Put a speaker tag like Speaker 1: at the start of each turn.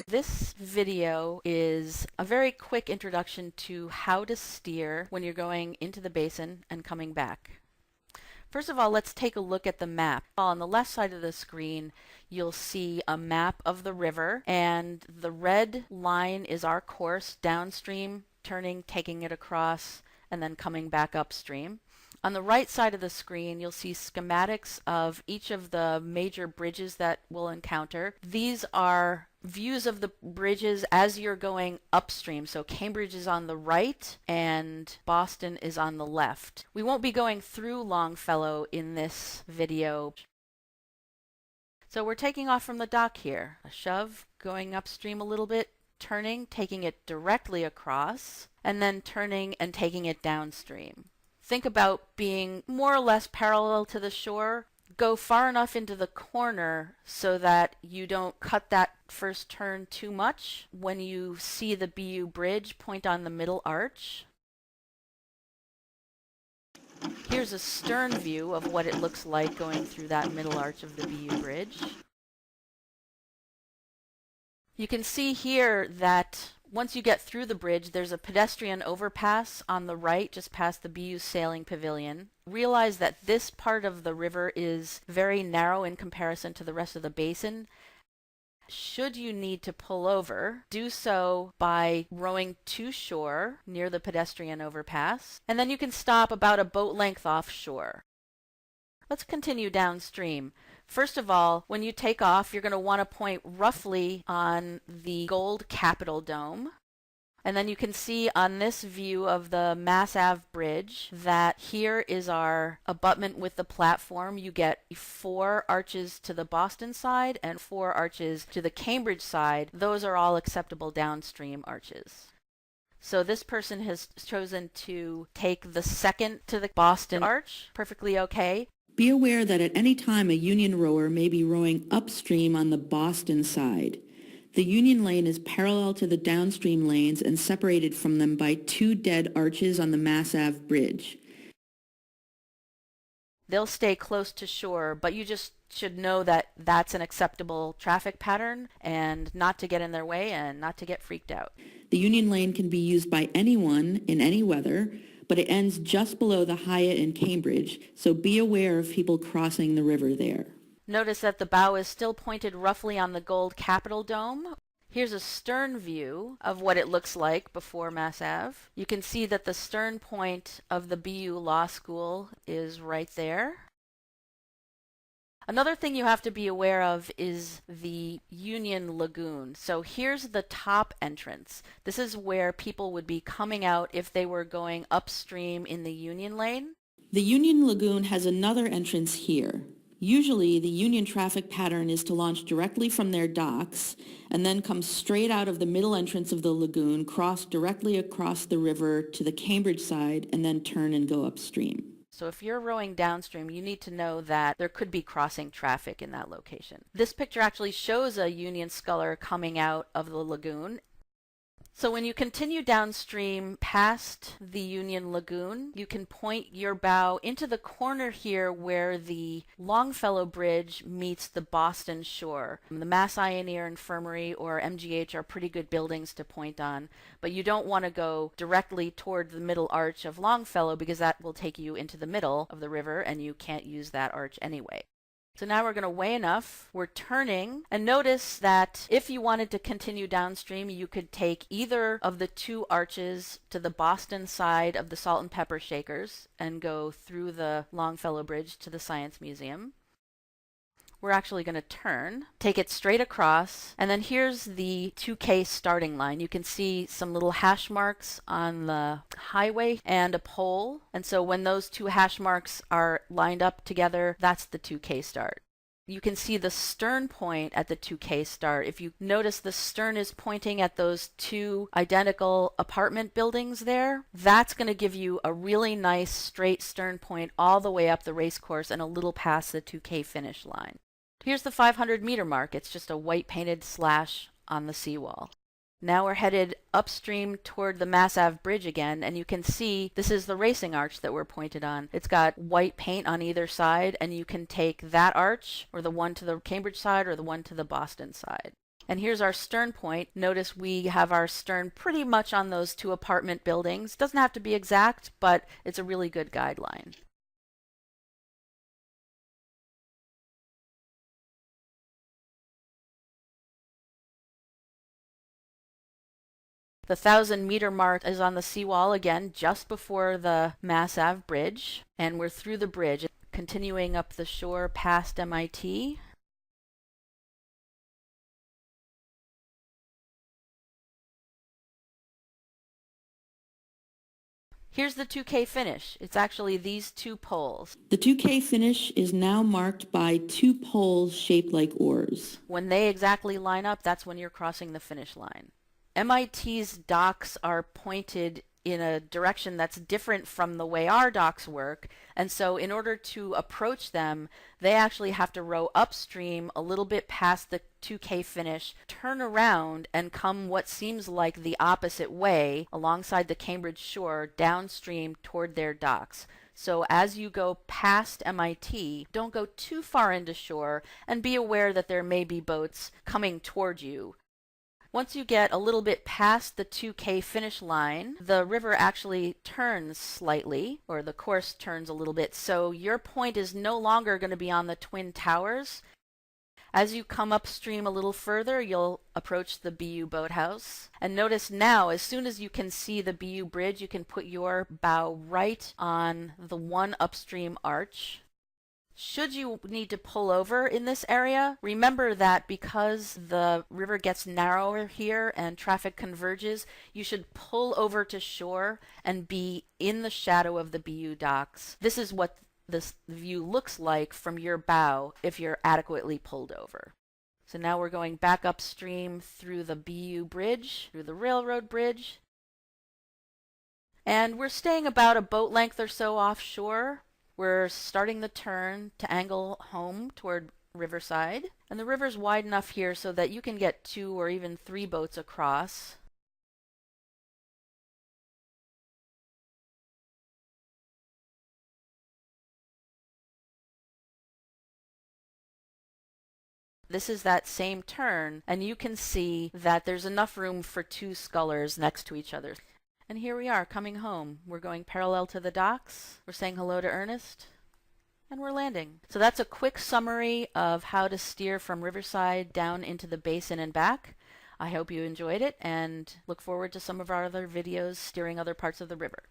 Speaker 1: This video is a very quick introduction to how to steer when you're going into the basin and coming back. First of all, let's take a look at the map. On the left side of the screen, you'll see a map of the river, and the red line is our course downstream, turning, taking it across, and then coming back upstream. On the right side of the screen, you'll see schematics of each of the major bridges that we'll encounter. These are views of the bridges as you're going upstream. So Cambridge is on the right and Boston is on the left. We won't be going through Longfellow in this video. So we're taking off from the dock here. A shove, going upstream a little bit, turning, taking it directly across, and then turning and taking it downstream. Think about being more or less parallel to the shore. Go far enough into the corner so that you don't cut that first turn too much. When you see the BU bridge, point on the middle arch. Here's a stern view of what it looks like going through that middle arch of the BU bridge. You can see here that once you get through the bridge, there's a pedestrian overpass on the right, just past the BU Sailing Pavilion. Realize that this part of the river is very narrow in comparison to the rest of the basin. Should you need to pull over, do so by rowing to shore near the pedestrian overpass, and then you can stop about a boat length offshore. Let's continue downstream. First of all, when you take off, you're going to want to point roughly on the gold Capitol Dome. And then you can see on this view of the Mass Ave Bridge that here is our abutment with the platform. You get 4 arches to the Boston side and 4 arches to the Cambridge side. Those are all acceptable downstream arches. So this person has chosen to take the second to the Boston arch. Perfectly okay.
Speaker 2: Be aware that at any time a Union rower may be rowing upstream on the Boston side. The Union lane is parallel to the downstream lanes and separated from them by 2 dead arches on the Mass Ave Bridge.
Speaker 1: They'll stay close to shore, but you just should know that that's an acceptable traffic pattern and not to get in their way and not to get freaked out.
Speaker 2: The Union lane can be used by anyone in any weather, but it ends just below the Hyatt in Cambridge, so be aware of people crossing the river there.
Speaker 1: Notice that the bow is still pointed roughly on the gold Capitol Dome. Here's a stern view of what it looks like before Mass Ave. You can see that the stern point of the BU Law School is right there. Another thing you have to be aware of is the Union Lagoon. So here's the top entrance. This is where people would be coming out if they were going upstream in the Union lane.
Speaker 2: The Union Lagoon has another entrance here. Usually the Union traffic pattern is to launch directly from their docks and then come straight out of the middle entrance of the lagoon, cross directly across the river to the Cambridge side, and then turn and go upstream.
Speaker 1: So if you're rowing downstream, you need to know that there could be crossing traffic in that location. This picture actually shows a Union sculler coming out of the lagoon. So when you continue downstream past the Union Lagoon, you can point your bow into the corner here where the Longfellow Bridge meets the Boston shore. The Mass Eye and Ear Infirmary or MGH are pretty good buildings to point on, but you don't want to go directly toward the middle arch of Longfellow because that will take you into the middle of the river and you can't use that arch anyway. So now we're going to weigh enough. We're turning, and notice that if you wanted to continue downstream, you could take either of the 2 arches to the Boston side of the Salt and Pepper Shakers and go through the Longfellow Bridge to the Science Museum. We're actually going to turn, take it straight across, and then here's the 2K starting line. You can see some little hash marks on the highway and a pole. And so when those 2 hash marks are lined up together, that's the 2K start. You can see the stern point at the 2K start. If you notice, the stern is pointing at those 2 identical apartment buildings there. That's going to give you a really nice straight stern point all the way up the race course and a little past the 2K finish line. Here's the 500-meter mark. It's just a white painted slash on the seawall. Now we're headed upstream toward the Mass Ave Bridge again, and you can see this is the racing arch that we're pointed on. It's got white paint on either side, and you can take that arch, or the one to the Cambridge side, or the one to the Boston side. And here's our stern point. Notice we have our stern pretty much on those two apartment buildings. Doesn't have to be exact, but it's a really good guideline. The 1,000-meter mark is on the seawall again, just before the Mass Ave Bridge. And we're through the bridge, continuing up the shore past MIT. Here's the 2K finish. It's actually these two poles.
Speaker 2: The 2K finish is now marked by two poles shaped like oars.
Speaker 1: When they exactly line up, that's when you're crossing the finish line. MIT's docks are pointed in a direction that's different from the way our docks work, and so in order to approach them, they actually have to row upstream a little bit past the 2K finish, turn around, and come what seems like the opposite way alongside the Cambridge shore downstream toward their docks. So as you go past MIT, don't go too far into shore, and be aware that there may be boats coming toward you. Once you get a little bit past the 2K finish line, the river actually turns slightly, or the course turns a little bit, so your point is no longer going to be on the Twin Towers. As you come upstream a little further, you'll approach the BU boathouse. And notice now, as soon as you can see the BU bridge, you can put your bow right on the one upstream arch. Should you need to pull over in this area, remember that because the river gets narrower here and traffic converges, you should pull over to shore and be in the shadow of the BU docks. This is what this view looks like from your bow if you're adequately pulled over. So now we're going back upstream through the BU bridge, through the railroad bridge. And we're staying about a boat length or so offshore. We're starting the turn to angle home toward Riverside. And the river's wide enough here so that you can get 2 or even 3 boats across. This is that same turn, and you can see that there's enough room for 2 scullers next to each other. And here we are, coming home. We're going parallel to the docks, we're saying hello to Ernest, and we're landing. So that's a quick summary of how to steer from Riverside down into the Basin and back. I hope you enjoyed it, and look forward to some of our other videos steering other parts of the river.